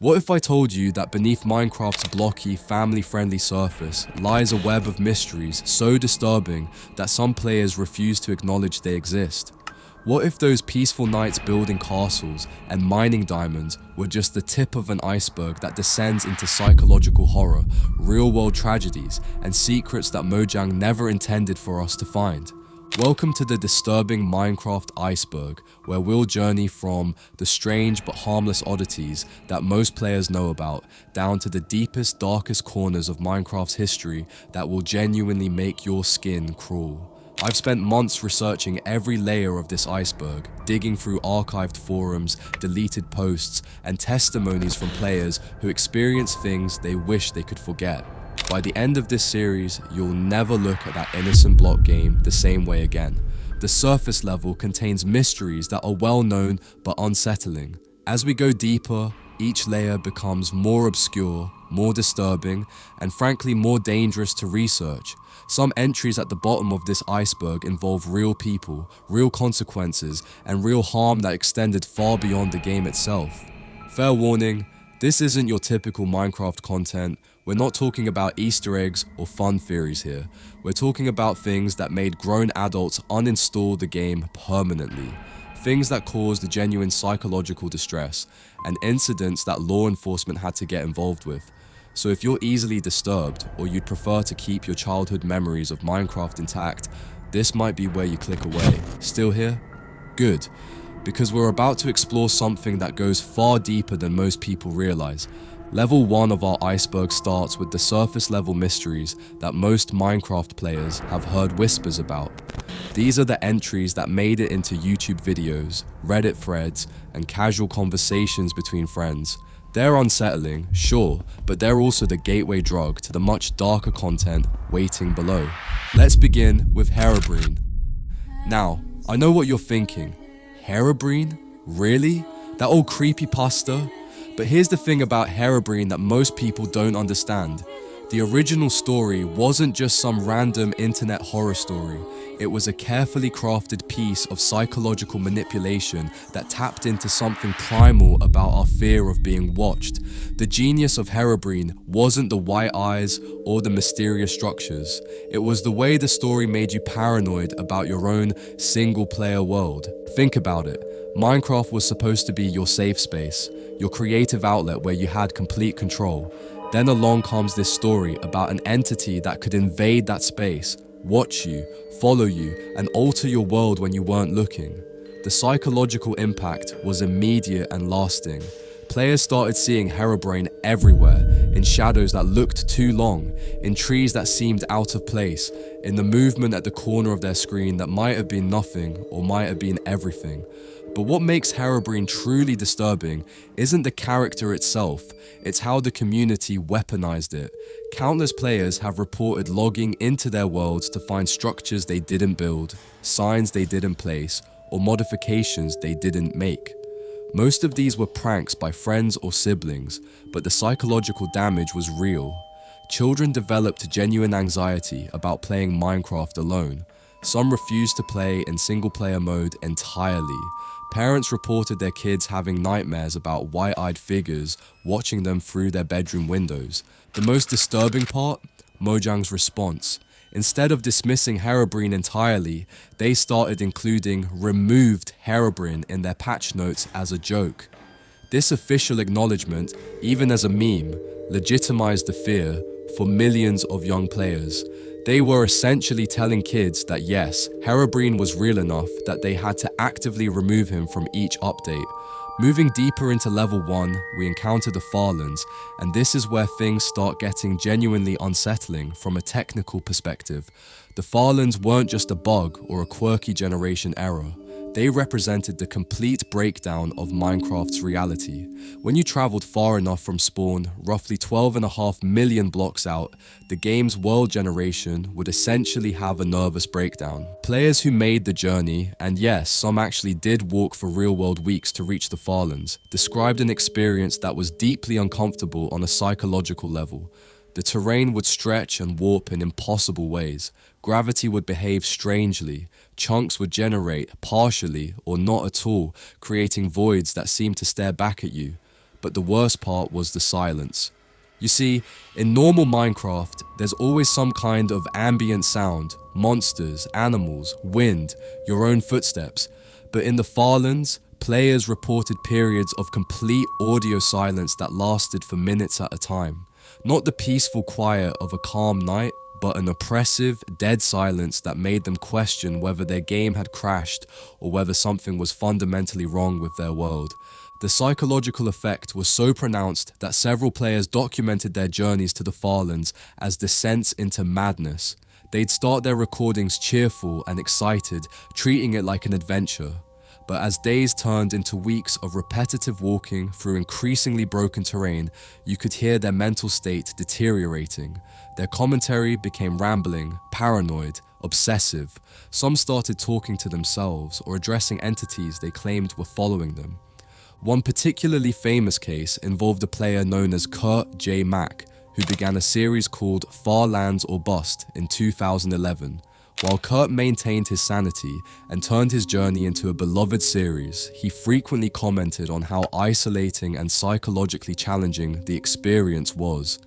What if I told you that beneath Minecraft's blocky, family-friendly surface lies a web of mysteries so disturbing that some players refuse to acknowledge they exist? What if those peaceful nights building castles and mining diamonds were just the tip of an iceberg that descends into psychological horror, real-world tragedies, and secrets that Mojang never intended for us to find? Welcome to the Disturbing Minecraft Iceberg, where we'll journey from the strange but harmless oddities that most players know about, down to the deepest, darkest corners of Minecraft's history that will genuinely make your skin crawl. I've spent months researching every layer of this iceberg, digging through archived forums, deleted posts, and testimonies from players who experienced things they wish they could forget. By the end of this series, you'll never look at that innocent block game the same way again. The surface level contains mysteries that are well known but unsettling. As we go deeper, each layer becomes more obscure, more disturbing, and frankly more dangerous to research. Some entries at the bottom of this iceberg involve real people, real consequences, and real harm that extended far beyond the game itself. Fair warning, this isn't your typical Minecraft content. We're not talking about Easter eggs or fun theories here. We're talking about things that made grown adults uninstall the game permanently. Things that caused genuine psychological distress, and incidents that law enforcement had to get involved with. So if you're easily disturbed, or you'd prefer to keep your childhood memories of Minecraft intact, this might be where you click away. Still here? Good. Because we're about to explore something that goes far deeper than most people realize. Level 1 of our iceberg starts with the surface level mysteries that most Minecraft players have heard whispers about. These are the entries that made it into YouTube videos, Reddit threads, and casual conversations between friends. They're unsettling, sure, but they're also the gateway drug to the much darker content waiting below. Let's begin with Herobrine. Now, I know what you're thinking. Herobrine? Really? That old creepypasta? But here's the thing about Herobrine that most people don't understand. The original story wasn't just some random internet horror story. It was a carefully crafted piece of psychological manipulation that tapped into something primal about our fear of being watched. The genius of Herobrine wasn't the white eyes or the mysterious structures. It was the way the story made you paranoid about your own single-player world. Think about it. Minecraft was supposed to be your safe space, your creative outlet where you had complete control. Then along comes this story about an entity that could invade that space, watch you, follow you, and alter your world when you weren't looking. The psychological impact was immediate and lasting. Players started seeing Herobrine everywhere, in shadows that looked too long, in trees that seemed out of place, in the movement at the corner of their screen that might have been nothing or might have been everything. But what makes Herobrine truly disturbing isn't the character itself, it's how the community weaponized it. Countless players have reported logging into their worlds to find structures they didn't build, signs they didn't place, or modifications they didn't make. Most of these were pranks by friends or siblings, but the psychological damage was real. Children developed genuine anxiety about playing Minecraft alone. Some refused to play in single-player mode entirely. Parents reported their kids having nightmares about white-eyed figures watching them through their bedroom windows. The most disturbing part? Mojang's response. Instead of dismissing Herobrine entirely, they started including removed Herobrine in their patch notes as a joke. This official acknowledgement, even as a meme, legitimized the fear for millions of young players. They were essentially telling kids that yes, Herobrine was real enough that they had to actively remove him from each update. Moving deeper into level 1, we encounter the Farlands, and this is where things start getting genuinely unsettling from a technical perspective. The Farlands weren't just a bug or a quirky generation error. They represented the complete breakdown of Minecraft's reality. When you traveled far enough from spawn, roughly 12.5 million blocks out, the game's world generation would essentially have a nervous breakdown. Players who made the journey, and yes, some actually did walk for real-world weeks to reach the Farlands, described an experience that was deeply uncomfortable on a psychological level. The terrain would stretch and warp in impossible ways. Gravity would behave strangely. Chunks would generate partially or not at all, creating voids that seemed to stare back at you. but the worst part was the silence. You see, in normal Minecraft, there's always some kind of ambient sound, monsters, animals, wind, your own footsteps. But in the Farlands, players reported periods of complete audio silence that lasted for minutes at a time. Not the peaceful quiet of a calm night, but an oppressive, dead silence that made them question whether their game had crashed or whether something was fundamentally wrong with their world. The psychological effect was so pronounced that several players documented their journeys to the Farlands as descents into madness. They'd start their recordings cheerful and excited, treating it like an adventure. But as days turned into weeks of repetitive walking through increasingly broken terrain, you could hear their mental state deteriorating. Their commentary became rambling, paranoid, obsessive. Some started talking to themselves or addressing entities they claimed were following them. One particularly famous case involved a player known as Kurt J. Mack, who began a series called Farlands or Bust in 2011. While Kurt maintained his sanity and turned his journey into a beloved series, he frequently commented on how isolating and psychologically challenging the experience was.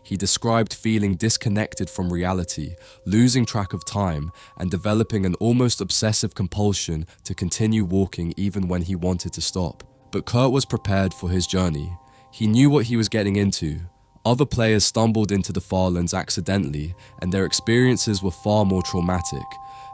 He described feeling disconnected from reality, losing track of time, and developing an almost obsessive compulsion to continue walking even when he wanted to stop. But Kurt was prepared for his journey. He knew what he was getting into. Other players stumbled into the Farlands accidentally, and their experiences were far more traumatic.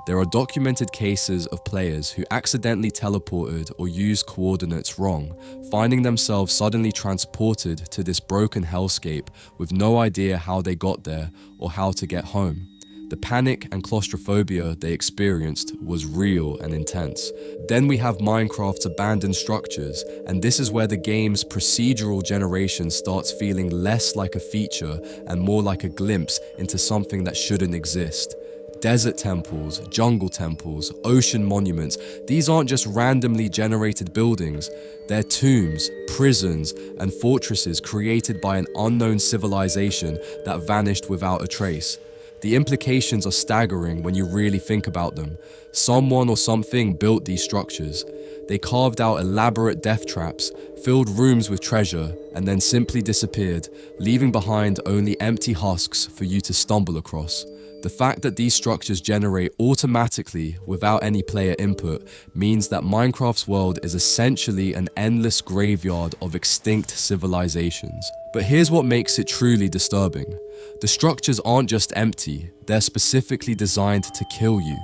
There are documented cases of players who accidentally teleported or used coordinates wrong, finding themselves suddenly transported to this broken hellscape with no idea how they got there or how to get home. The panic and claustrophobia they experienced was real and intense. Then we have Minecraft's abandoned structures, and this is where the game's procedural generation starts feeling less like a feature and more like a glimpse into something that shouldn't exist. Desert temples, jungle temples, ocean monuments, these aren't just randomly generated buildings. They're tombs, prisons, and fortresses created by an unknown civilization that vanished without a trace. The implications are staggering when you really think about them. Someone or something built these structures. They carved out elaborate death traps, filled rooms with treasure, and then simply disappeared, leaving behind only empty husks for you to stumble across. The fact that these structures generate automatically without any player input means that Minecraft's world is essentially an endless graveyard of extinct civilizations. But here's what makes it truly disturbing. The structures aren't just empty, they're specifically designed to kill you.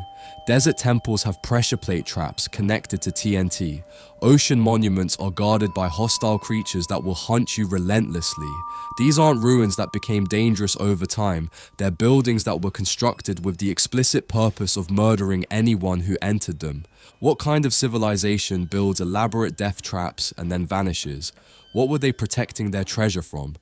Desert temples have pressure plate traps connected to TNT. Ocean monuments are guarded by hostile creatures that will hunt you relentlessly. These aren't ruins that became dangerous over time, they're buildings that were constructed with the explicit purpose of murdering anyone who entered them. What kind of civilization builds elaborate death traps and then vanishes? What were they protecting their treasure from?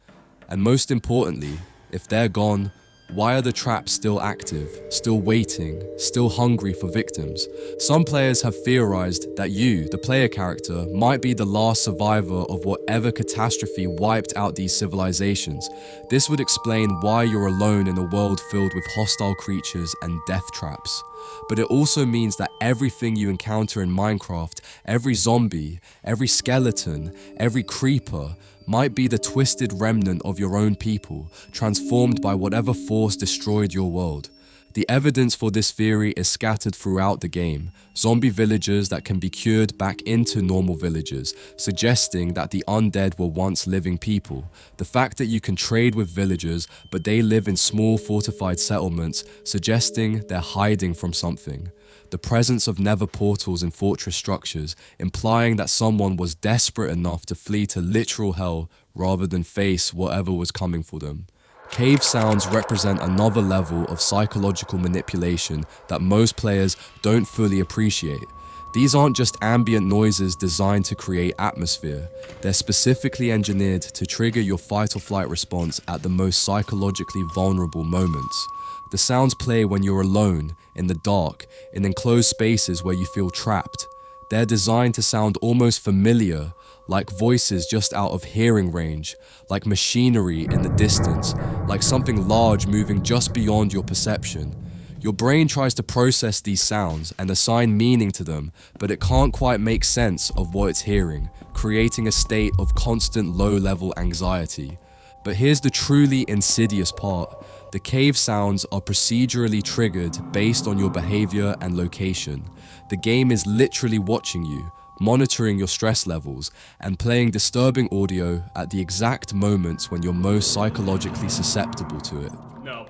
And most importantly, if they're gone, why are the traps still active, still waiting, still hungry for victims? Some players have theorized that you, the player character, might be the last survivor of whatever catastrophe wiped out these civilizations. This would explain why you're alone in a world filled with hostile creatures and death traps. But it also means that everything you encounter in Minecraft, every zombie, every skeleton, every creeper, might be the twisted remnant of your own people, transformed by whatever force destroyed your world. The evidence for this theory is scattered throughout the game. Zombie villagers that can be cured back into normal villagers, suggesting that the undead were once living people. The fact that you can trade with villagers, but they live in small fortified settlements, suggesting they're hiding from something. The presence of nether portals in fortress structures, implying that someone was desperate enough to flee to literal hell rather than face whatever was coming for them. Cave sounds represent another level of psychological manipulation that most players don't fully appreciate. These aren't just ambient noises designed to create atmosphere. They're specifically engineered to trigger your fight or flight response at the most psychologically vulnerable moments. The sounds play when you're alone, in the dark, in enclosed spaces where you feel trapped. They're designed to sound almost familiar, like voices just out of hearing range, like machinery in the distance, like something large moving just beyond your perception. Your brain tries to process these sounds and assign meaning to them, but it can't quite make sense of what it's hearing, creating a state of constant low-level anxiety. But here's the truly insidious part. The cave sounds are procedurally triggered based on your behavior and location. The game is literally watching you, monitoring your stress levels, and playing disturbing audio at the exact moments when you're most psychologically susceptible to it. No.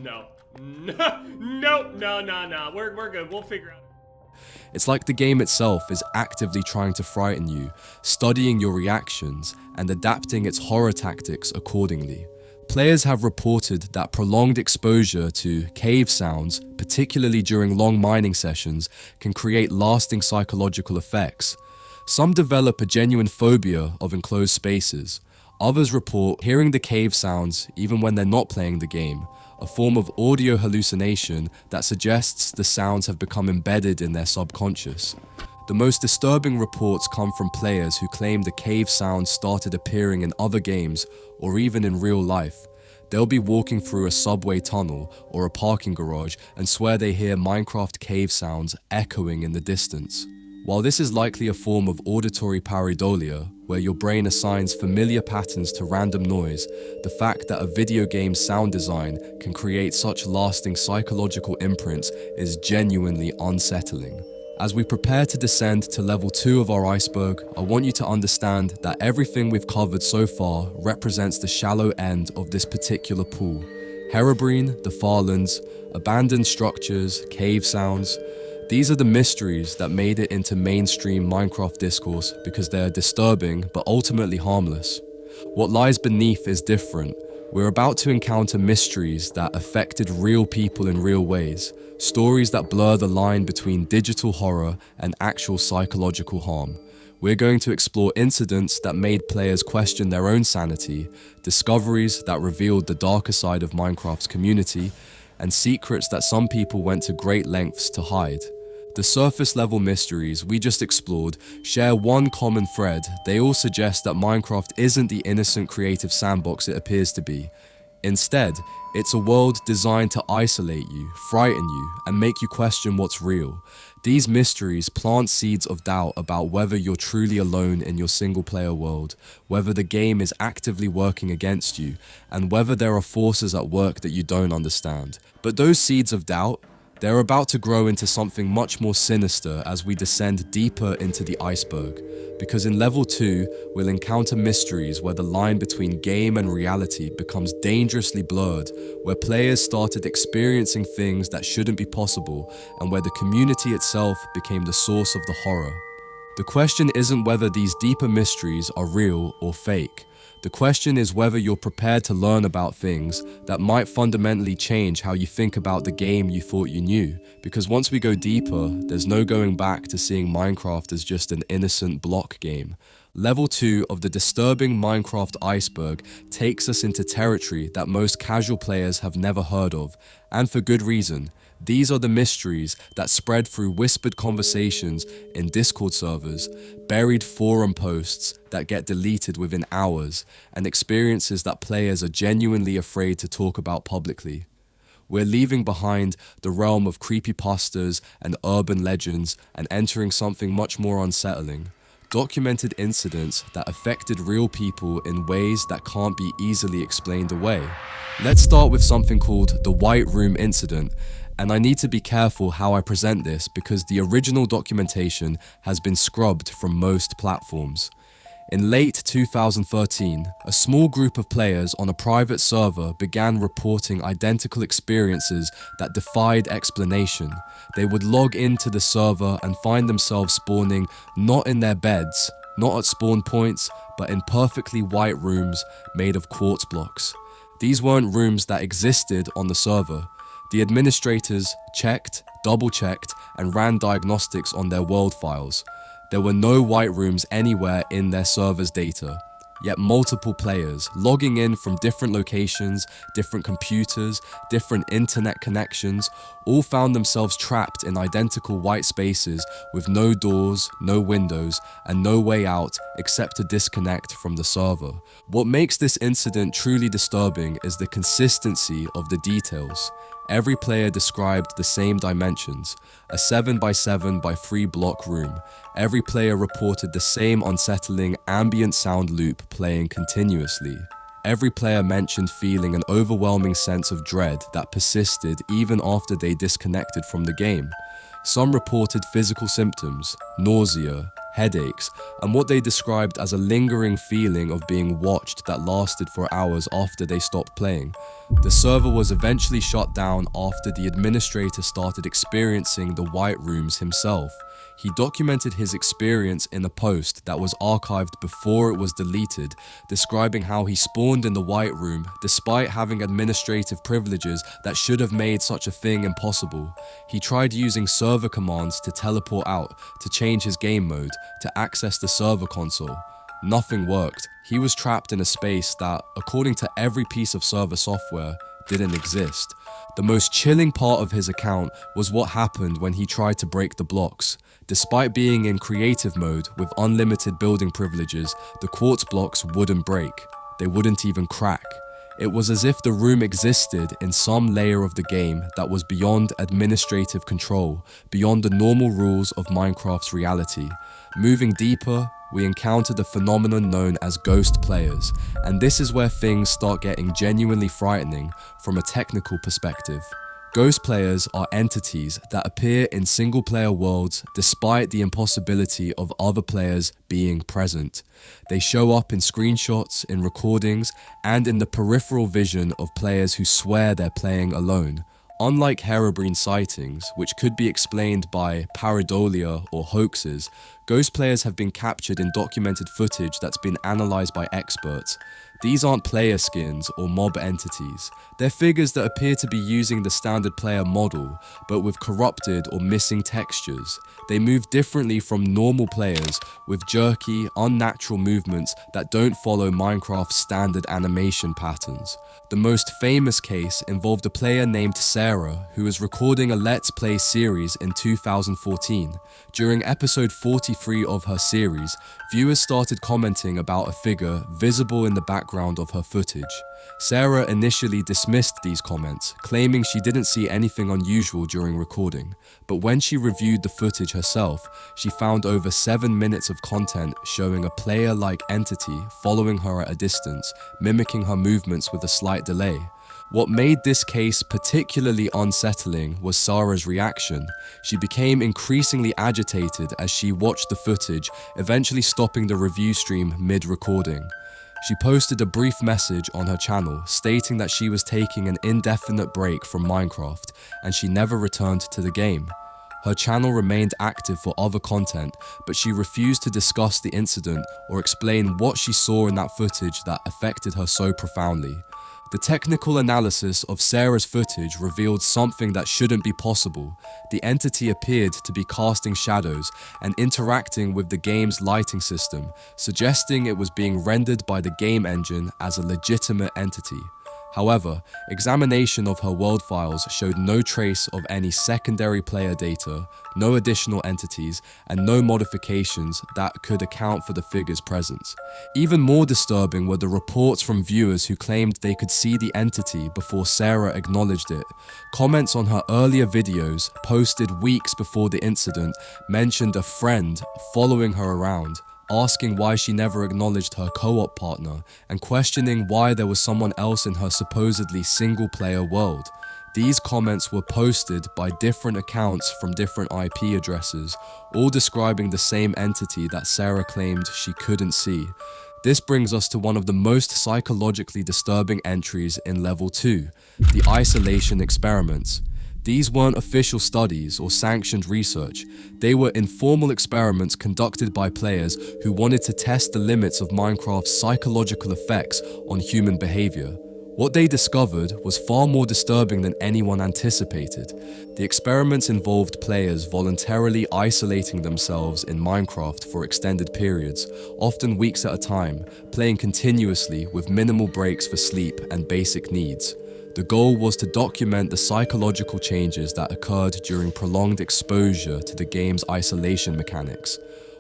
No. We're good. We'll figure out. It's like the game itself is actively trying to frighten you, studying your reactions, and adapting its horror tactics accordingly. Players have reported that prolonged exposure to cave sounds, particularly during long mining sessions, can create lasting psychological effects. Some develop a genuine phobia of enclosed spaces. Others report hearing the cave sounds even when they're not playing the game, a form of audio hallucination that suggests the sounds have become embedded in their subconscious. The most disturbing reports come from players who claim the cave sounds started appearing in other games or even in real life. They'll be walking through a subway tunnel or a parking garage and swear they hear Minecraft cave sounds echoing in the distance. While this is likely a form of auditory pareidolia, where your brain assigns familiar patterns to random noise, the fact that a video game's sound design can create such lasting psychological imprints is genuinely unsettling. As we prepare to descend to level 2 of our iceberg, I want you to understand that everything we've covered so far represents the shallow end of this particular pool. Herobrine, the Farlands, abandoned structures, cave sounds. These are the mysteries that made it into mainstream Minecraft discourse because they are disturbing but ultimately harmless. What lies beneath is different. We're about to encounter mysteries that affected real people in real ways, stories that blur the line between digital horror and actual psychological harm. We're going to explore incidents that made players question their own sanity, discoveries that revealed the darker side of Minecraft's community, and secrets that some people went to great lengths to hide. The surface level mysteries we just explored share one common thread. They all suggest that Minecraft isn't the innocent creative sandbox it appears to be. Instead, it's a world designed to isolate you, frighten you, and make you question what's real. These mysteries plant seeds of doubt about whether you're truly alone in your single-player world, whether the game is actively working against you, and whether there are forces at work that you don't understand. But those seeds of doubt, they're about to grow into something much more sinister as we descend deeper into the iceberg. Because in level 2, we'll encounter mysteries where the line between game and reality becomes dangerously blurred, where players started experiencing things that shouldn't be possible, and where the community itself became the source of the horror. The question isn't whether these deeper mysteries are real or fake. The question is whether you're prepared to learn about things that might fundamentally change how you think about the game you thought you knew. Because once we go deeper, there's no going back to seeing Minecraft as just an innocent block game. Level 2 of the Disturbing Minecraft Iceberg takes us into territory that most casual players have never heard of, and for good reason. These are the mysteries that spread through whispered conversations in Discord servers, buried forum posts that get deleted within hours, and experiences that players are genuinely afraid to talk about publicly. We're leaving behind the realm of creepypastas and urban legends and entering something much more unsettling. Documented incidents that affected real people in ways that can't be easily explained away. Let's start with something called the White Room Incident. And I need to be careful how I present this because the original documentation has been scrubbed from most platforms. In late 2013, a small group of players on a private server began reporting identical experiences that defied explanation. They would log into the server and find themselves spawning not in their beds, not at spawn points, but in perfectly white rooms made of quartz blocks. These weren't rooms that existed on the server. The administrators checked, double-checked, and ran diagnostics on their world files. There were no white rooms anywhere in their server's data, yet multiple players logging in from different locations, different computers, different internet connections, all found themselves trapped in identical white spaces with no doors, no windows, and no way out except to disconnect from the server. What makes this incident truly disturbing is the consistency of the details. Every player described the same dimensions, a 7 by 7 by 3 block room. Every player reported the same unsettling ambient sound loop playing continuously. Every player mentioned feeling an overwhelming sense of dread that persisted even after they disconnected from the game. Some reported physical symptoms, nausea, headaches, and what they described as a lingering feeling of being watched that lasted for hours after they stopped playing. The server was eventually shut down after the administrator started experiencing the white rooms himself. He documented his experience in a post that was archived before it was deleted, describing how he spawned in the white room despite having administrative privileges that should have made such a thing impossible. He tried using server commands to teleport out, to change his game mode, to access the server console. Nothing worked. He was trapped in a space that, according to every piece of server software, didn't exist. The most chilling part of his account was what happened when he tried to break the blocks. Despite being in creative mode with unlimited building privileges, the quartz blocks wouldn't break. They wouldn't even crack. It was as if the room existed in some layer of the game that was beyond administrative control, beyond the normal rules of Minecraft's reality. Moving deeper, we encountered a phenomenon known as ghost players, and this is where things start getting genuinely frightening from a technical perspective. Ghost players are entities that appear in single-player worlds despite the impossibility of other players being present. They show up in screenshots, in recordings, and in the peripheral vision of players who swear they're playing alone. Unlike Herobrine sightings, which could be explained by pareidolia or hoaxes, ghost players have been captured in documented footage that's been analysed by experts. These aren't player skins or mob entities. They're figures that appear to be using the standard player model, but with corrupted or missing textures. They move differently from normal players, with jerky, unnatural movements that don't follow Minecraft's standard animation patterns. The most famous case involved a player named Sarah, who was recording a Let's Play series in 2014. During episode 43 of her series, viewers started commenting about a figure visible in the background of her footage. Sarah initially dismissed these comments, claiming she didn't see anything unusual during recording. But when she reviewed the footage herself, she found over 7 minutes of content showing a player-like entity following her at a distance, mimicking her movements with a slight delay. What made this case particularly unsettling was Sarah's reaction. She became increasingly agitated as she watched the footage, eventually stopping the review stream mid-recording. She posted a brief message on her channel stating that she was taking an indefinite break from Minecraft and she never returned to the game. Her channel remained active for other content, but she refused to discuss the incident or explain what she saw in that footage that affected her so profoundly. The technical analysis of Sarah's footage revealed something that shouldn't be possible. The entity appeared to be casting shadows and interacting with the game's lighting system, suggesting it was being rendered by the game engine as a legitimate entity. However, examination of her world files showed no trace of any secondary player data, no additional entities, and no modifications that could account for the figure's presence. Even more disturbing were the reports from viewers who claimed they could see the entity before Sarah acknowledged it. Comments on her earlier videos, posted weeks before the incident, mentioned a friend following her around, asking why she never acknowledged her co-op partner, and questioning why there was someone else in her supposedly single-player world. These comments were posted by different accounts from different IP addresses, all describing the same entity that Sarah claimed she couldn't see. This brings us to one of the most psychologically disturbing entries in Level 2, the isolation experiments. These weren't official studies or sanctioned research. They were informal experiments conducted by players who wanted to test the limits of Minecraft's psychological effects on human behavior. What they discovered was far more disturbing than anyone anticipated. The experiments involved players voluntarily isolating themselves in Minecraft for extended periods, often weeks at a time, playing continuously with minimal breaks for sleep and basic needs. The goal was to document the psychological changes that occurred during prolonged exposure to the game's isolation mechanics.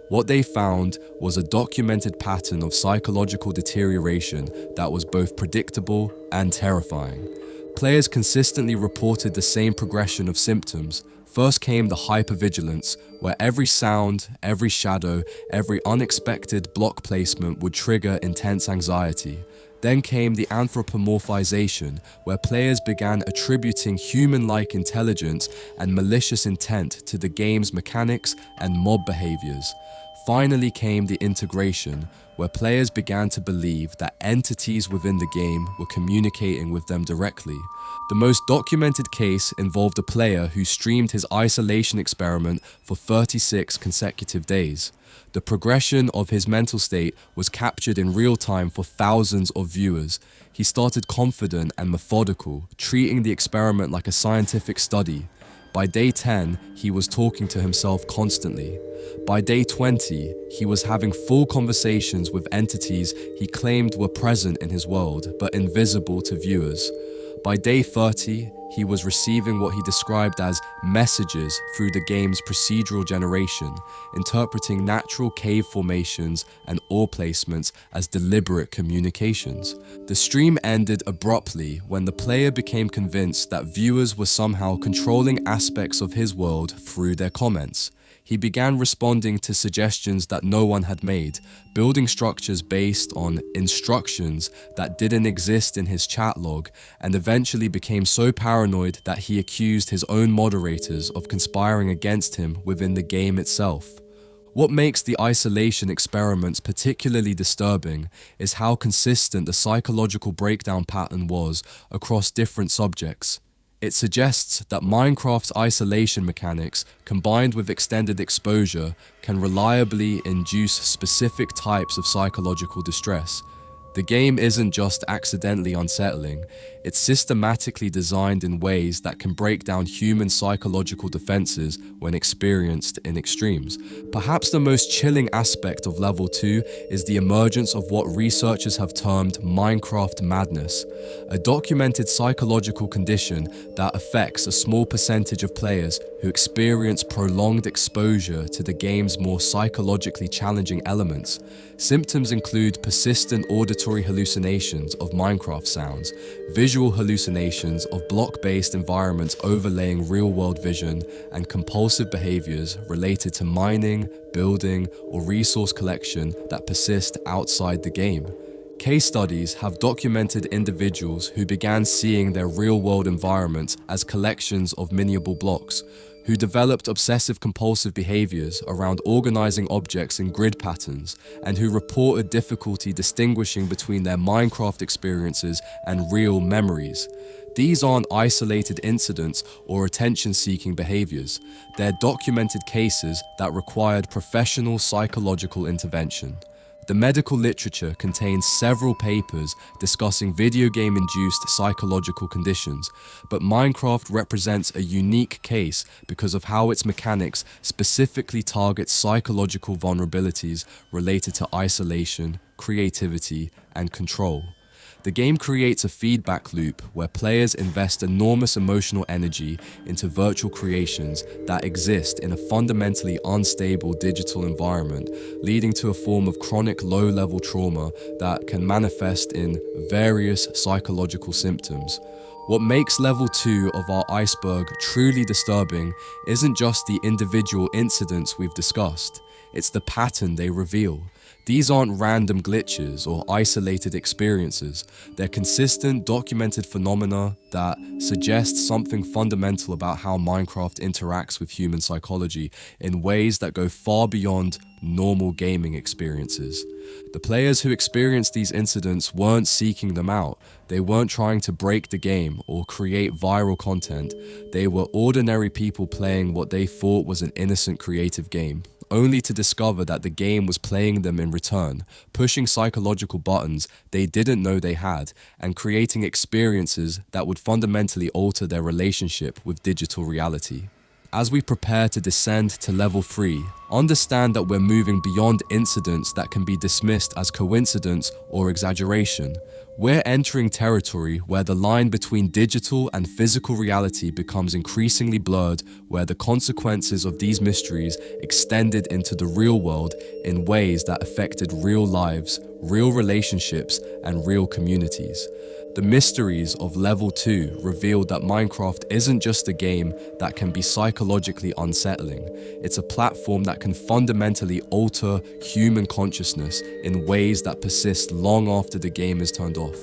What they found was a documented pattern of psychological deterioration that was both predictable and terrifying. Players consistently reported the same progression of symptoms. First came the hypervigilance, where every sound, every shadow, every unexpected block placement would trigger intense anxiety. Then came the anthropomorphization, where players began attributing human-like intelligence and malicious intent to the game's mechanics and mob behaviors. Finally came the integration, where players began to believe that entities within the game were communicating with them directly. The most documented case involved a player who streamed his isolation experiment for 36 consecutive days. The progression of his mental state was captured in real time for thousands of viewers. He started confident and methodical, treating the experiment like a scientific study. By day 10, he was talking to himself constantly. By day 20, he was having full conversations with entities he claimed were present in his world, but invisible to viewers. By day 30, he was receiving what he described as messages through the game's procedural generation, interpreting natural cave formations and ore placements as deliberate communications. The stream ended abruptly when the player became convinced that viewers were somehow controlling aspects of his world through their comments. He began responding to suggestions that no one had made, building structures based on instructions that didn't exist in his chat log, and eventually became so paranoid that he accused his own moderators of conspiring against him within the game itself. What makes the isolation experiments particularly disturbing is how consistent the psychological breakdown pattern was across different subjects. It suggests that Minecraft's isolation mechanics, combined with extended exposure, can reliably induce specific types of psychological distress. The game isn't just accidentally unsettling, it's systematically designed in ways that can break down human psychological defenses when experienced in extremes. Perhaps the most chilling aspect of Level 2 is the emergence of what researchers have termed Minecraft madness, a documented psychological condition that affects a small percentage of players who experience prolonged exposure to the game's more psychologically challenging elements. Symptoms include persistent auditory hallucinations of Minecraft sounds, visual hallucinations of block-based environments overlaying real-world vision, and compulsive behaviors related to mining, building, or resource collection that persist outside the game. Case studies have documented individuals who began seeing their real-world environments as collections of miniable blocks, who developed obsessive-compulsive behaviors around organizing objects in grid patterns, and who reported difficulty distinguishing between their Minecraft experiences and real memories. These aren't isolated incidents or attention-seeking behaviors. They're documented cases that required professional psychological intervention. The medical literature contains several papers discussing video game-induced psychological conditions, but Minecraft represents a unique case because of how its mechanics specifically target psychological vulnerabilities related to isolation, creativity, and control. The game creates a feedback loop where players invest enormous emotional energy into virtual creations that exist in a fundamentally unstable digital environment, leading to a form of chronic low-level trauma that can manifest in various psychological symptoms. What makes Level 2 of our iceberg truly disturbing isn't just the individual incidents we've discussed, it's the pattern they reveal. These aren't random glitches or isolated experiences. They're consistent, documented phenomena that suggest something fundamental about how Minecraft interacts with human psychology in ways that go far beyond normal gaming experiences. The players who experienced these incidents weren't seeking them out. They weren't trying to break the game or create viral content. They were ordinary people playing what they thought was an innocent creative game, only to discover that the game was playing them in return, pushing psychological buttons they didn't know they had, and creating experiences that would fundamentally alter their relationship with digital reality. As we prepare to descend to Level 3, understand that we're moving beyond incidents that can be dismissed as coincidence or exaggeration. We're entering territory where the line between digital and physical reality becomes increasingly blurred, where the consequences of these mysteries extended into the real world in ways that affected real lives, real relationships, and real communities. The mysteries of Level 2 revealed that Minecraft isn't just a game that can be psychologically unsettling, it's a platform that can fundamentally alter human consciousness in ways that persist long after the game is turned off.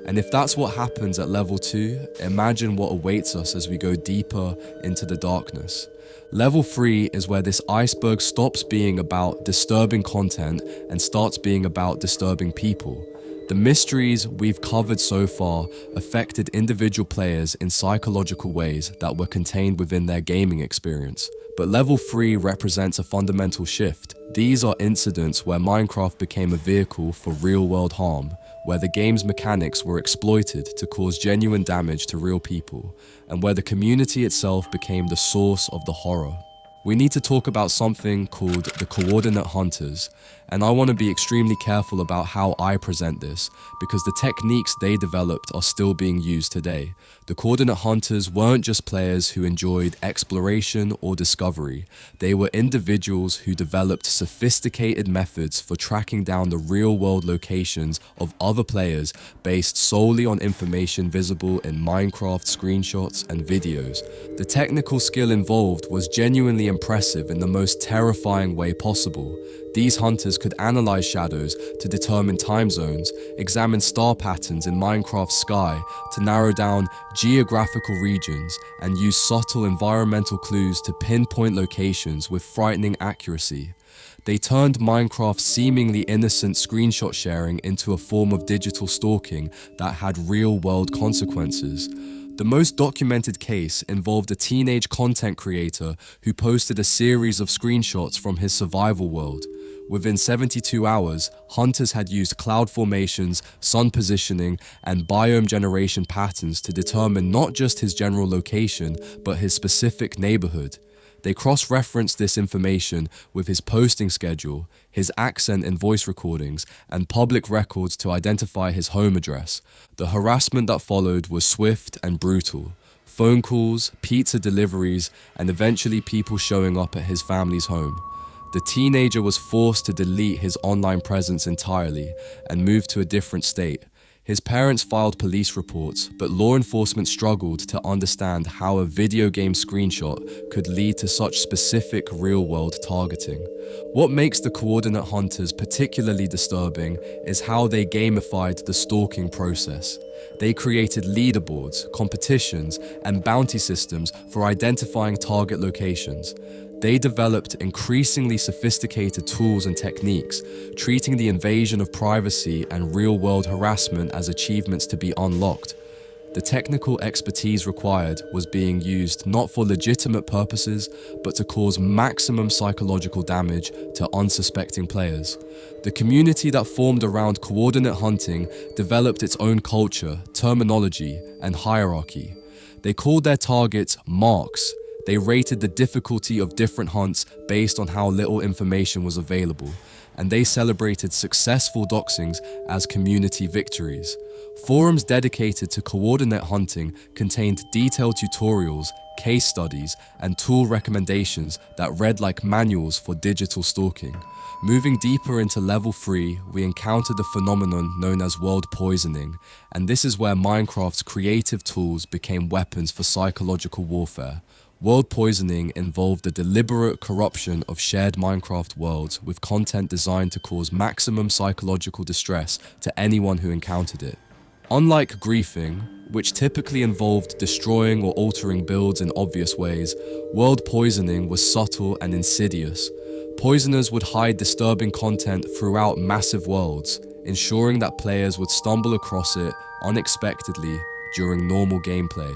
And if that's what happens at Level 2, imagine what awaits us as we go deeper into the darkness. Level 3 is where this iceberg stops being about disturbing content and starts being about disturbing people. The mysteries we've covered so far affected individual players in psychological ways that were contained within their gaming experience. But Level 3 represents a fundamental shift. These are incidents where Minecraft became a vehicle for real-world harm, where the game's mechanics were exploited to cause genuine damage to real people, and where the community itself became the source of the horror. We need to talk about something called the coordinate hunters, and I want to be extremely careful about how I present this, because the techniques they developed are still being used today. The coordinate hunters weren't just players who enjoyed exploration or discovery, they were individuals who developed sophisticated methods for tracking down the real-world locations of other players based solely on information visible in Minecraft screenshots and videos. The technical skill involved was genuinely impressive in the most terrifying way possible. These hunters could analyze shadows to determine time zones, examine star patterns in Minecraft's sky to narrow down geographical regions, and use subtle environmental clues to pinpoint locations with frightening accuracy. They turned Minecraft's seemingly innocent screenshot sharing into a form of digital stalking that had real-world consequences. The most documented case involved a teenage content creator who posted a series of screenshots from his survival world. Within 72 hours, hunters had used cloud formations, sun positioning, and biome generation patterns to determine not just his general location, but his specific neighborhood. They cross-referenced this information with his posting schedule, his accent and voice recordings, and public records to identify his home address. The harassment that followed was swift and brutal. Phone calls, pizza deliveries, and eventually people showing up at his family's home. The teenager was forced to delete his online presence entirely and move to a different state. His parents filed police reports, but law enforcement struggled to understand how a video game screenshot could lead to such specific real-world targeting. What makes the coordinate hunters particularly disturbing is how they gamified the stalking process. They created leaderboards, competitions, and bounty systems for identifying target locations. They developed increasingly sophisticated tools and techniques, treating the invasion of privacy and real-world harassment as achievements to be unlocked. The technical expertise required was being used not for legitimate purposes, but to cause maximum psychological damage to unsuspecting players. The community that formed around coordinate hunting developed its own culture, terminology, and hierarchy. They called their targets marks. They rated the difficulty of different hunts based on how little information was available, and they celebrated successful doxings as community victories. Forums dedicated to coordinate hunting contained detailed tutorials, case studies, and tool recommendations that read like manuals for digital stalking. Moving deeper into Level 3, we encountered a phenomenon known as world poisoning, and this is where Minecraft's creative tools became weapons for psychological warfare. World poisoning involved the deliberate corruption of shared Minecraft worlds with content designed to cause maximum psychological distress to anyone who encountered it. Unlike griefing, which typically involved destroying or altering builds in obvious ways, world poisoning was subtle and insidious. Poisoners would hide disturbing content throughout massive worlds, ensuring that players would stumble across it unexpectedly during normal gameplay.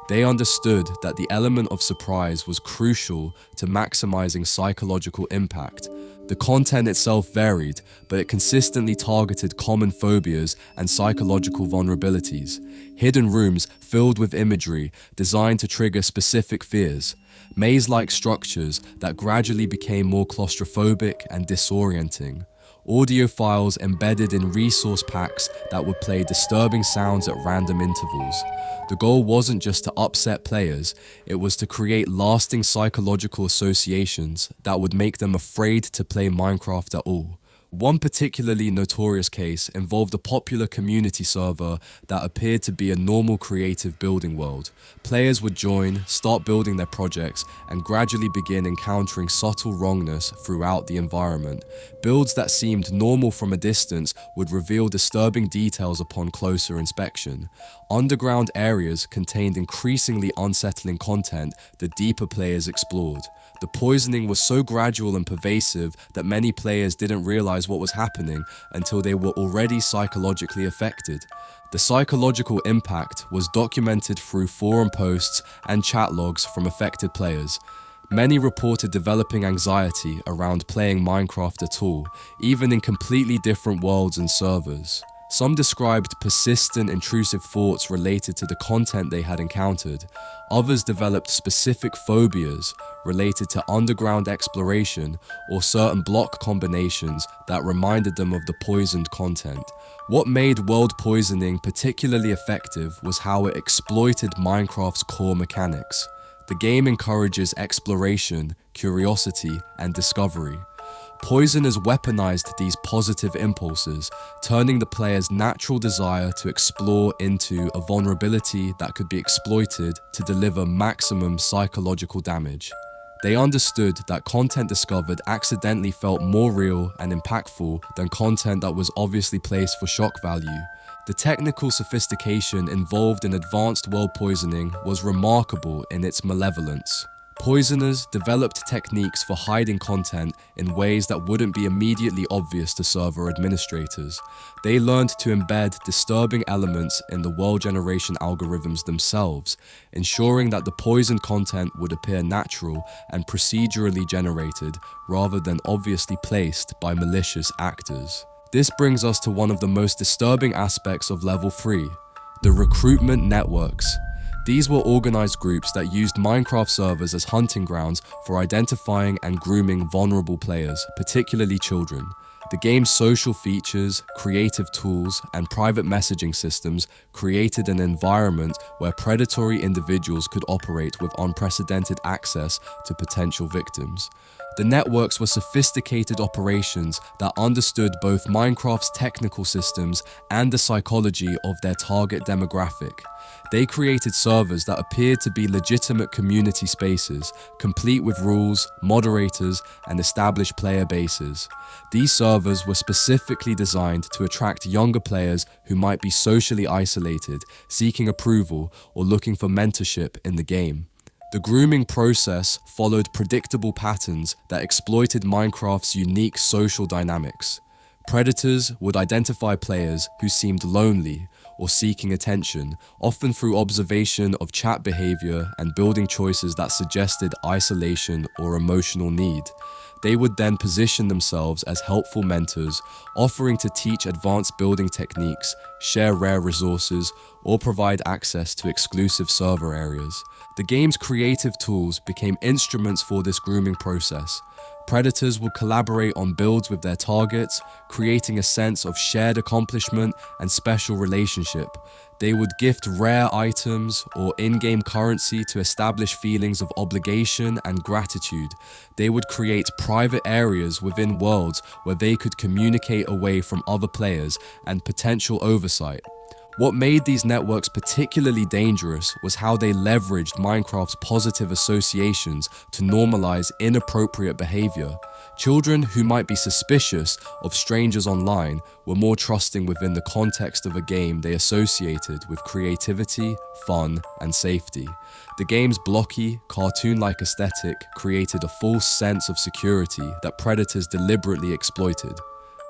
They understood that the element of surprise was crucial to maximizing psychological impact. The content itself varied, but it consistently targeted common phobias and psychological vulnerabilities. Hidden rooms filled with imagery designed to trigger specific fears. Maze-like structures that gradually became more claustrophobic and disorienting. Audio files embedded in resource packs that would play disturbing sounds at random intervals. The goal wasn't just to upset players, it was to create lasting psychological associations that would make them afraid to play Minecraft at all. One particularly notorious case involved a popular community server that appeared to be a normal creative building world. Players would join, start building their projects, and gradually begin encountering subtle wrongness throughout the environment. Builds that seemed normal from a distance would reveal disturbing details upon closer inspection. Underground areas contained increasingly unsettling content the deeper players explored. The poisoning was so gradual and pervasive that many players didn't realize what was happening until they were already psychologically affected. The psychological impact was documented through forum posts and chat logs from affected players. Many reported developing anxiety around playing Minecraft at all, even in completely different worlds and servers. Some described persistent, intrusive thoughts related to the content they had encountered. Others developed specific phobias related to underground exploration or certain block combinations that reminded them of the poisoned content. What made world poisoning particularly effective was how it exploited Minecraft's core mechanics. The game encourages exploration, curiosity, and discovery. Poisoners weaponized these positive impulses, turning the player's natural desire to explore into a vulnerability that could be exploited to deliver maximum psychological damage. They understood that content discovered accidentally felt more real and impactful than content that was obviously placed for shock value. The technical sophistication involved in advanced world poisoning was remarkable in its malevolence. Poisoners developed techniques for hiding content in ways that wouldn't be immediately obvious to server administrators. They learned to embed disturbing elements in the world generation algorithms themselves, ensuring that the poisoned content would appear natural and procedurally generated rather than obviously placed by malicious actors. This brings us to one of the most disturbing aspects of Level 3, the recruitment networks. These were organized groups that used Minecraft servers as hunting grounds for identifying and grooming vulnerable players, particularly children. The game's social features, creative tools, and private messaging systems created an environment where predatory individuals could operate with unprecedented access to potential victims. The networks were sophisticated operations that understood both Minecraft's technical systems and the psychology of their target demographic. They created servers that appeared to be legitimate community spaces, complete with rules, moderators, and established player bases. These servers were specifically designed to attract younger players who might be socially isolated, seeking approval, or looking for mentorship in the game. The grooming process followed predictable patterns that exploited Minecraft's unique social dynamics. Predators would identify players who seemed lonely or seeking attention, often through observation of chat behavior and building choices that suggested isolation or emotional need. They would then position themselves as helpful mentors, offering to teach advanced building techniques, share rare resources, or provide access to exclusive server areas. The game's creative tools became instruments for this grooming process. Predators would collaborate on builds with their targets, creating a sense of shared accomplishment and special relationship. They would gift rare items or in-game currency to establish feelings of obligation and gratitude. They would create private areas within worlds where they could communicate away from other players and potential oversight. What made these networks particularly dangerous was how they leveraged Minecraft's positive associations to normalize inappropriate behavior. Children who might be suspicious of strangers online were more trusting within the context of a game they associated with creativity, fun, and safety. The game's blocky, cartoon-like aesthetic created a false sense of security that predators deliberately exploited.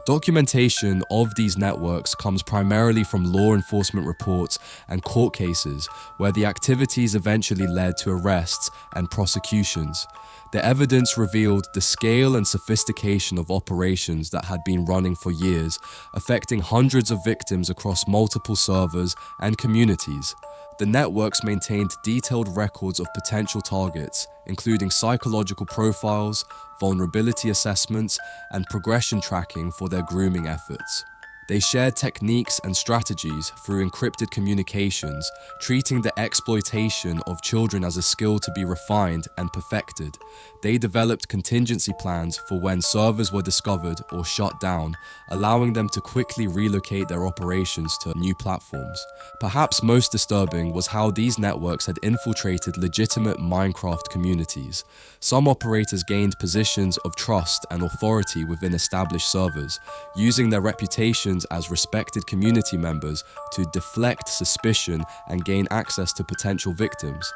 Documentation of these networks comes primarily from law enforcement reports and court cases, where the activities eventually led to arrests and prosecutions. The evidence revealed the scale and sophistication of operations that had been running for years, affecting hundreds of victims across multiple servers and communities. The networks maintained detailed records of potential targets, including psychological profiles, vulnerability assessments, and progression tracking for their grooming efforts. They shared techniques and strategies through encrypted communications, treating the exploitation of children as a skill to be refined and perfected. They developed contingency plans for when servers were discovered or shut down, allowing them to quickly relocate their operations to new platforms. Perhaps most disturbing was how these networks had infiltrated legitimate Minecraft communities. Some operators gained positions of trust and authority within established servers, using their reputations as respected community members to deflect suspicion and gain access to potential victims.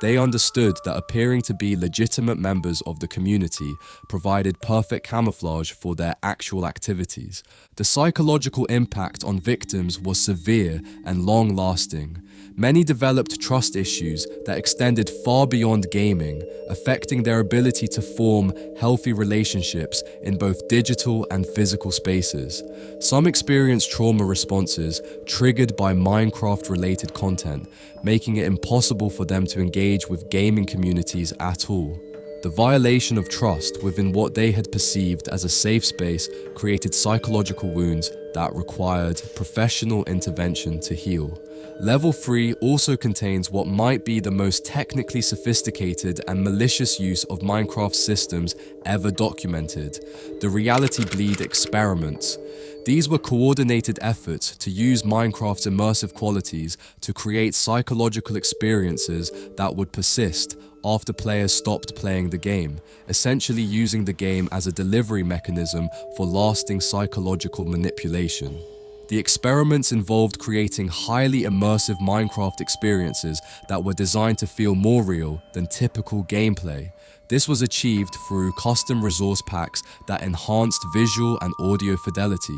They understood that appearing to be legitimate members of the community provided perfect camouflage for their actual activities. The psychological impact on victims was severe and long-lasting. Many developed trust issues that extended far beyond gaming, affecting their ability to form healthy relationships in both digital and physical spaces. Some experienced trauma responses triggered by Minecraft-related content, making it impossible for them to engage with gaming communities at all. The violation of trust within what they had perceived as a safe space created psychological wounds that required professional intervention to heal. Level 3 also contains what might be the most technically sophisticated and malicious use of Minecraft systems ever documented: the Reality Bleed experiments. These were coordinated efforts to use Minecraft's immersive qualities to create psychological experiences that would persist after players stopped playing the game, essentially using the game as a delivery mechanism for lasting psychological manipulation. The experiments involved creating highly immersive Minecraft experiences that were designed to feel more real than typical gameplay. This was achieved through custom resource packs that enhanced visual and audio fidelity,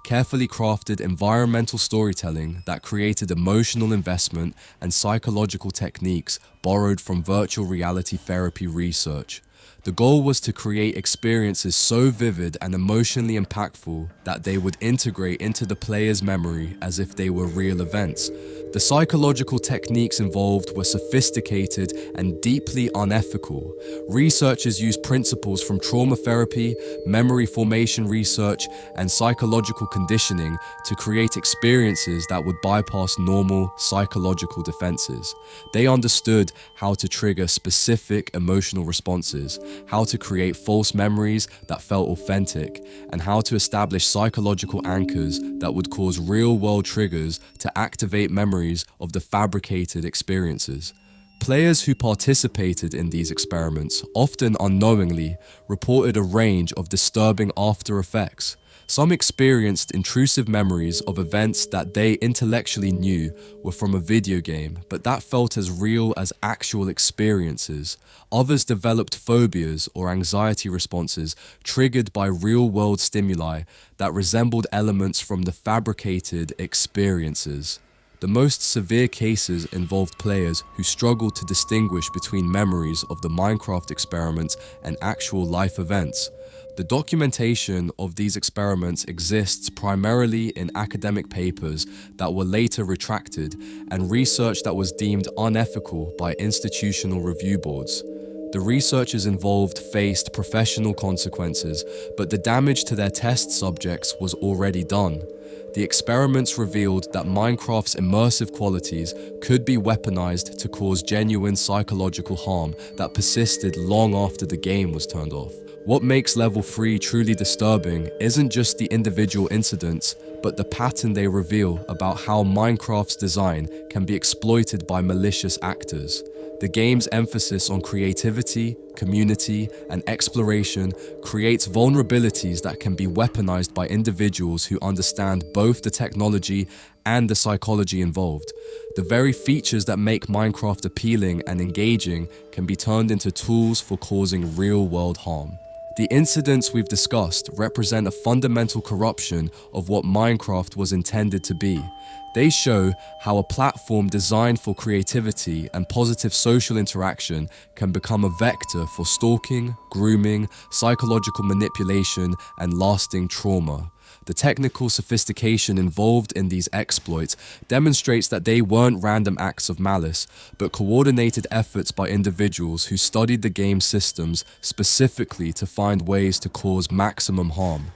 carefully crafted environmental storytelling that created emotional investment, and psychological techniques borrowed from virtual reality therapy research. The goal was to create experiences so vivid and emotionally impactful that they would integrate into the player's memory as if they were real events. The psychological techniques involved were sophisticated and deeply unethical. Researchers used principles from trauma therapy, memory formation research, and psychological conditioning to create experiences that would bypass normal psychological defenses. They understood how to trigger specific emotional responses, how to create false memories that felt authentic, and how to establish psychological anchors that would cause real-world triggers to activate memories of the fabricated experiences. Players who participated in these experiments, often unknowingly, reported a range of disturbing after effects. Some experienced intrusive memories of events that they intellectually knew were from a video game, but that felt as real as actual experiences. Others developed phobias or anxiety responses triggered by real-world stimuli that resembled elements from the fabricated experiences. The most severe cases involved players who struggled to distinguish between memories of the Minecraft experiments and actual life events. The documentation of these experiments exists primarily in academic papers that were later retracted and research that was deemed unethical by institutional review boards. The researchers involved faced professional consequences, but the damage to their test subjects was already done. The experiments revealed that Minecraft's immersive qualities could be weaponized to cause genuine psychological harm that persisted long after the game was turned off. What makes Level 3 truly disturbing isn't just the individual incidents, but the pattern they reveal about how Minecraft's design can be exploited by malicious actors. The game's emphasis on creativity, community, and exploration creates vulnerabilities that can be weaponized by individuals who understand both the technology and the psychology involved. The very features that make Minecraft appealing and engaging can be turned into tools for causing real-world harm. The incidents we've discussed represent a fundamental corruption of what Minecraft was intended to be. They show how a platform designed for creativity and positive social interaction can become a vector for stalking, grooming, psychological manipulation, and lasting trauma. The technical sophistication involved in these exploits demonstrates that they weren't random acts of malice, but coordinated efforts by individuals who studied the game's systems specifically to find ways to cause maximum harm.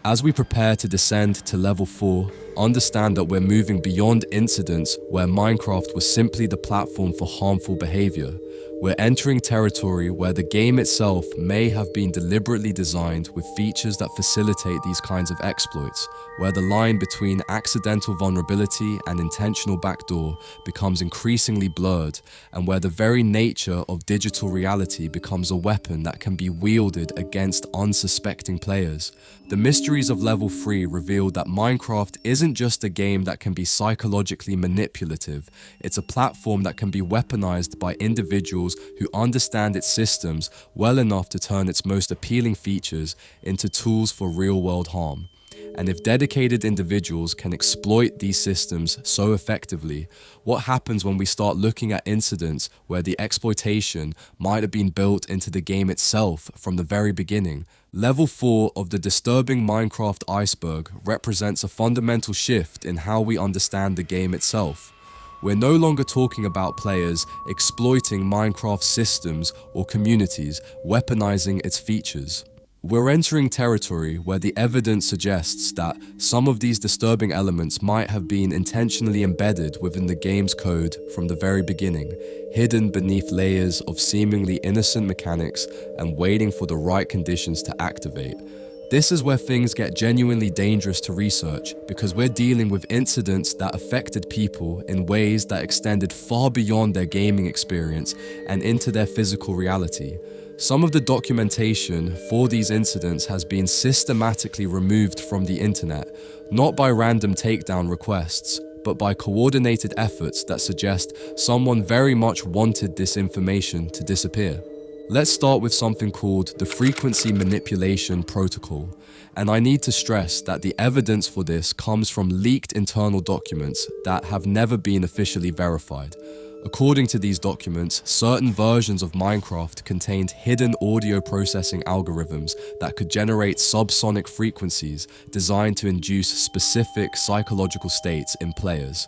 As we prepare to descend to level 4, understand that we're moving beyond incidents where Minecraft was simply the platform for harmful behavior. We're entering territory where the game itself may have been deliberately designed with features that facilitate these kinds of exploits, where the line between accidental vulnerability and intentional backdoor becomes increasingly blurred, and where the very nature of digital reality becomes a weapon that can be wielded against unsuspecting players. The mysteries of level 3 revealed that Minecraft isn't just a game that can be psychologically manipulative, it's a platform that can be weaponized by individuals who understand its systems well enough to turn its most appealing features into tools for real-world harm. And if dedicated individuals can exploit these systems so effectively, what happens when we start looking at incidents where the exploitation might have been built into the game itself from the very beginning? Level 4 of the Disturbing Minecraft Iceberg represents a fundamental shift in how we understand the game itself. We're no longer talking about players exploiting Minecraft systems or communities, weaponizing its features. We're entering territory where the evidence suggests that some of these disturbing elements might have been intentionally embedded within the game's code from the very beginning, hidden beneath layers of seemingly innocent mechanics and waiting for the right conditions to activate. This is where things get genuinely dangerous to research, because we're dealing with incidents that affected people in ways that extended far beyond their gaming experience and into their physical reality. Some of the documentation for these incidents has been systematically removed from the internet, not by random takedown requests, but by coordinated efforts that suggest someone very much wanted this information to disappear. Let's start with something called the Frequency Manipulation Protocol, and I need to stress that the evidence for this comes from leaked internal documents that have never been officially verified. According to these documents, certain versions of Minecraft contained hidden audio processing algorithms that could generate subsonic frequencies designed to induce specific psychological states in players.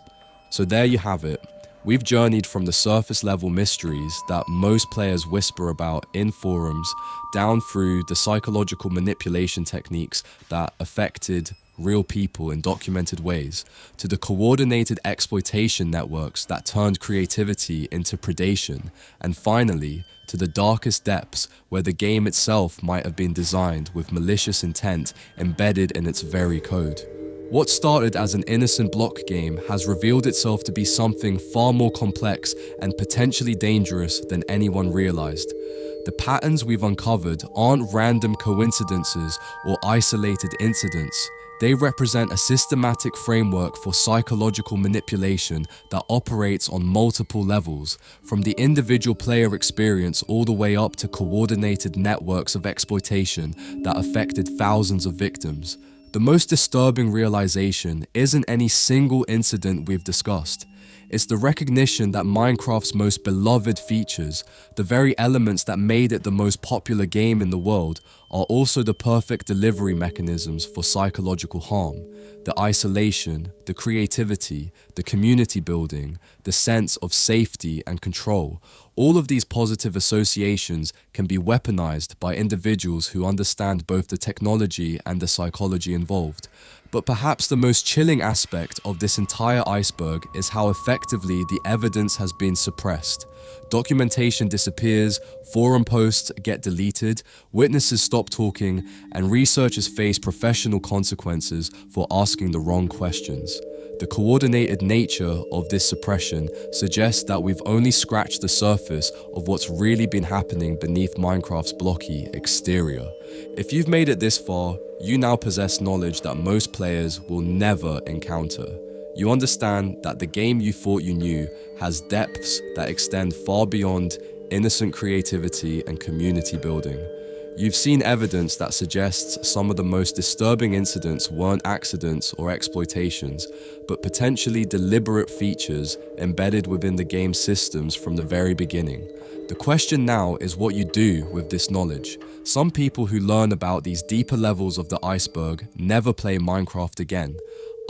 So there you have it. We've journeyed from the surface level mysteries that most players whisper about in forums, down through the psychological manipulation techniques that affected real people in documented ways, to the coordinated exploitation networks that turned creativity into predation, and finally, to the darkest depths where the game itself might have been designed with malicious intent embedded in its very code. What started as an innocent block game has revealed itself to be something far more complex and potentially dangerous than anyone realized. The patterns we've uncovered aren't random coincidences or isolated incidents. They represent a systematic framework for psychological manipulation that operates on multiple levels, from the individual player experience all the way up to coordinated networks of exploitation that affected thousands of victims. The most disturbing realization isn't any single incident we've discussed. It's the recognition that Minecraft's most beloved features, the very elements that made it the most popular game in the world, are also the perfect delivery mechanisms for psychological harm. The isolation, the creativity, the community building, the sense of safety and control. All of these positive associations can be weaponized by individuals who understand both the technology and the psychology involved. But perhaps the most chilling aspect of this entire iceberg is how effectively the evidence has been suppressed. Documentation disappears, forum posts get deleted, witnesses stop talking, and researchers face professional consequences for asking the wrong questions. The coordinated nature of this suppression suggests that we've only scratched the surface of what's really been happening beneath Minecraft's blocky exterior. If you've made it this far, you now possess knowledge that most players will never encounter. You understand that the game you thought you knew has depths that extend far beyond innocent creativity and community building. You've seen evidence that suggests some of the most disturbing incidents weren't accidents or exploitations, but potentially deliberate features embedded within the game's systems from the very beginning. The question now is what you do with this knowledge. Some people who learn about these deeper levels of the iceberg never play Minecraft again.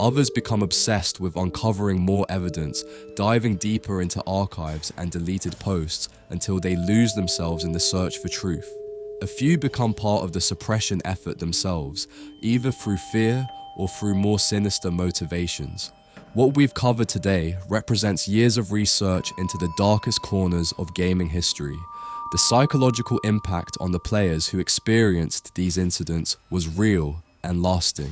Others become obsessed with uncovering more evidence, diving deeper into archives and deleted posts until they lose themselves in the search for truth. a few become part of the suppression effort themselves, either through fear or through more sinister motivations. What we've covered today represents years of research into the darkest corners of gaming history. The psychological impact on the players who experienced these incidents was real and lasting.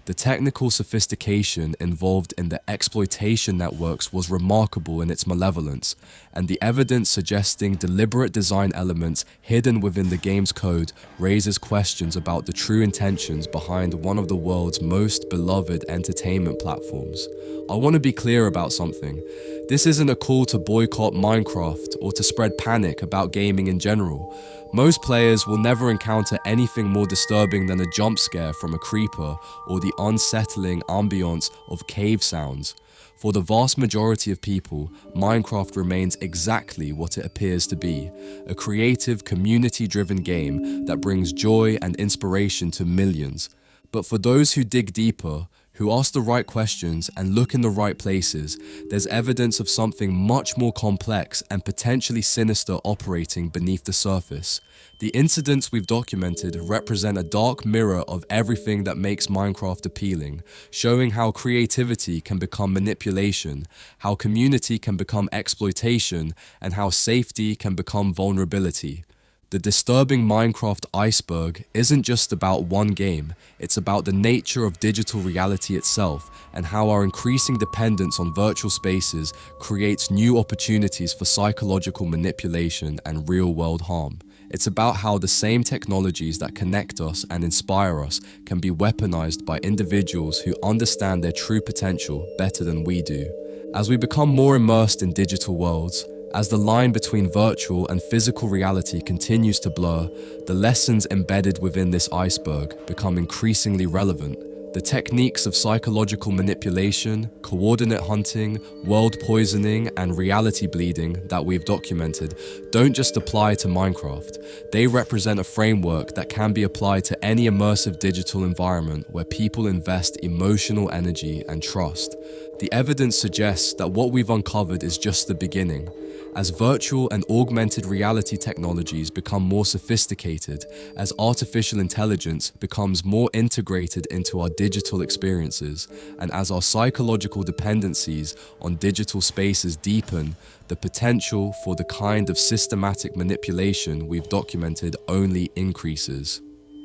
The technical sophistication involved in the exploitation networks was remarkable in its malevolence, and the evidence suggesting deliberate design elements hidden within the game's code raises questions about the true intentions behind one of the world's most beloved entertainment platforms. I want to be clear about something. This isn't a call to boycott Minecraft or to spread panic about gaming in general. Most players will never encounter anything more disturbing than a jump scare from a creeper or the unsettling ambience of cave sounds. For the vast majority of people, Minecraft remains exactly what it appears to be, a creative, community-driven game that brings joy and inspiration to millions. But for those who dig deeper, who ask the right questions and look in the right places, there's evidence of something much more complex and potentially sinister operating beneath the surface. The incidents we've documented represent a dark mirror of everything that makes Minecraft appealing, showing how creativity can become manipulation, how community can become exploitation, and how safety can become vulnerability. The Disturbing Minecraft Iceberg isn't just about one game, it's about the nature of digital reality itself and how our increasing dependence on virtual spaces creates new opportunities for psychological manipulation and real-world harm. It's about how the same technologies that connect us and inspire us can be weaponized by individuals who understand their true potential better than we do. As we become more immersed in digital worlds, as the line between virtual and physical reality continues to blur, the lessons embedded within this iceberg become increasingly relevant. The techniques of psychological manipulation, coordinate hunting, world poisoning, and reality bleeding that we've documented don't just apply to Minecraft. They represent a framework that can be applied to any immersive digital environment where people invest emotional energy and trust. The evidence suggests that what we've uncovered is just the beginning. As virtual and augmented reality technologies become more sophisticated, as artificial intelligence becomes more integrated into our digital experiences, and as our psychological dependencies on digital spaces deepen, the potential for the kind of systematic manipulation we've documented only increases.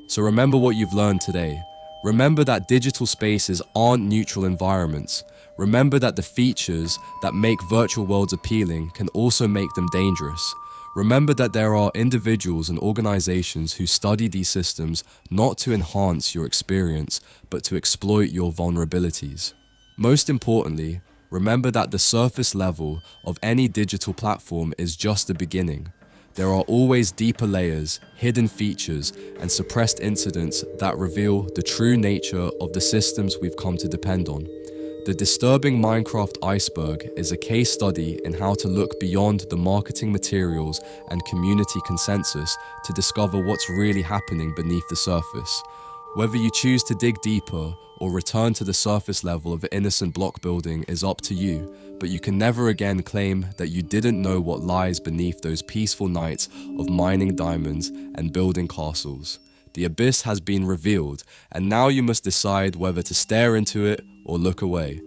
So remember what you've learned today. Remember that digital spaces aren't neutral environments. Remember that the features that make virtual worlds appealing can also make them dangerous. Remember that there are individuals and organizations who study these systems not to enhance your experience, but to exploit your vulnerabilities. Most importantly, remember that the surface level of any digital platform is just the beginning. There are always deeper layers, hidden features, and suppressed incidents that reveal the true nature of the systems we've come to depend on. The Disturbing Minecraft Iceberg is a case study in how to look beyond the marketing materials and community consensus to discover what's really happening beneath the surface. Whether you choose to dig deeper or return to the surface level of innocent block building is up to you, but you can never again claim that you didn't know what lies beneath those peaceful nights of mining diamonds and building castles. The abyss has been revealed, and now you must decide whether to stare into it or look away.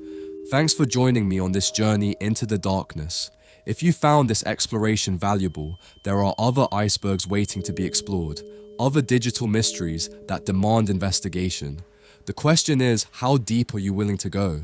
Thanks for joining me on this journey into the darkness. If you found this exploration valuable, there are other icebergs waiting to be explored, other digital mysteries that demand investigation. The question is, how deep are you willing to go?